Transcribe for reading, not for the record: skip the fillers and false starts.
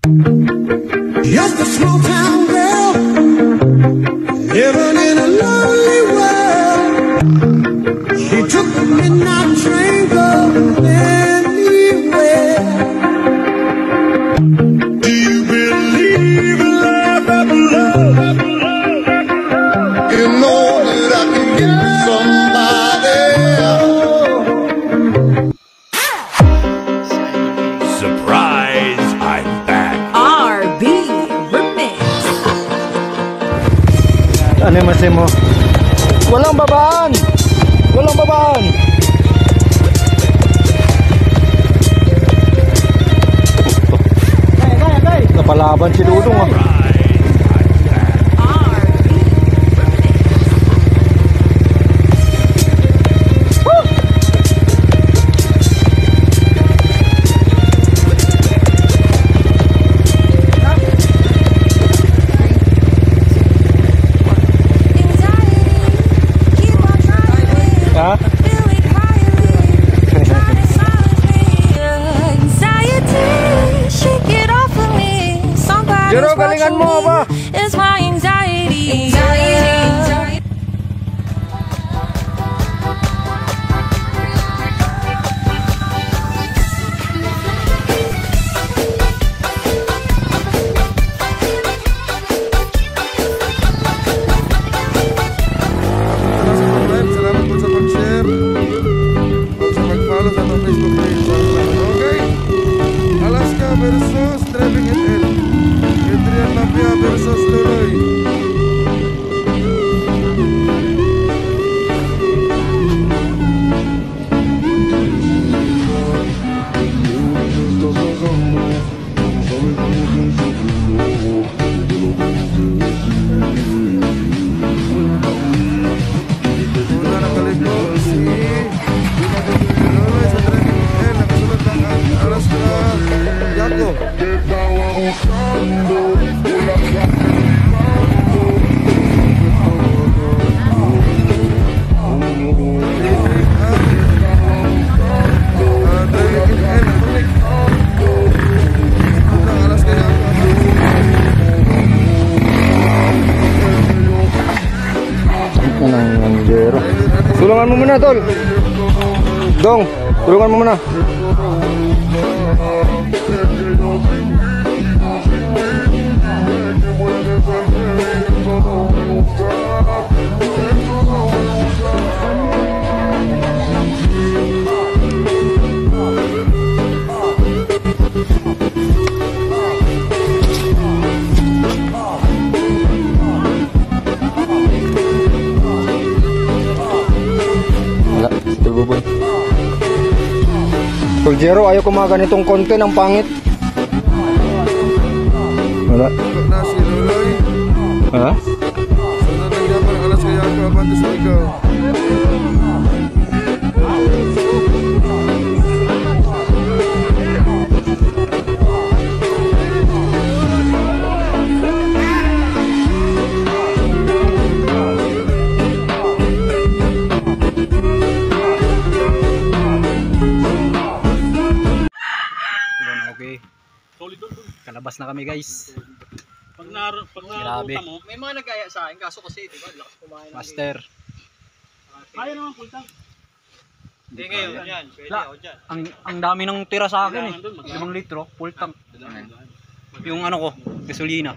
Just a small town girl living in a lonely world. She took the midnight train going anywhere. Do you believe in life after love? You know that I can get somebody. Surprise, I'm back. RB Remix. Ano yung masin mo? Walang babaan! Walang babaan! Napalaban si Dudong ah. Jero, galingan mo ba? It's my anxiety. Salamat po sa pag-share, sa pag-follow sa Facebook page. Okay? Alaska versus Driving NL. Adrian Lapia versus Tuloy. Una na kaligpo si Tuloy sa Driving NL. Nakasunod ng Alaska Jaco. Jero. Tulungan mo muna, tol. Dong, tulungan mo muna. Wala, si Tulbuboy. Tol Jero, ayaw kumaga nitong content, ang pangit. Wala. Na si Tuloy. Ha? Sunod ng Jaco ng Alaska Jaco. Abante sa ikaw. Okay. Kalabas na kami, guys. Pag Grabe. mo, may mga nagaya sa akin, kaso kasi, di ba, lakas kumain ng Master. Kaya naman, pultang. Hindi ngayon, yan, pwede ako dyan. Ang dami ng tira sa akin eh. 5 litro, full tank. Yung ano ko, gasolina.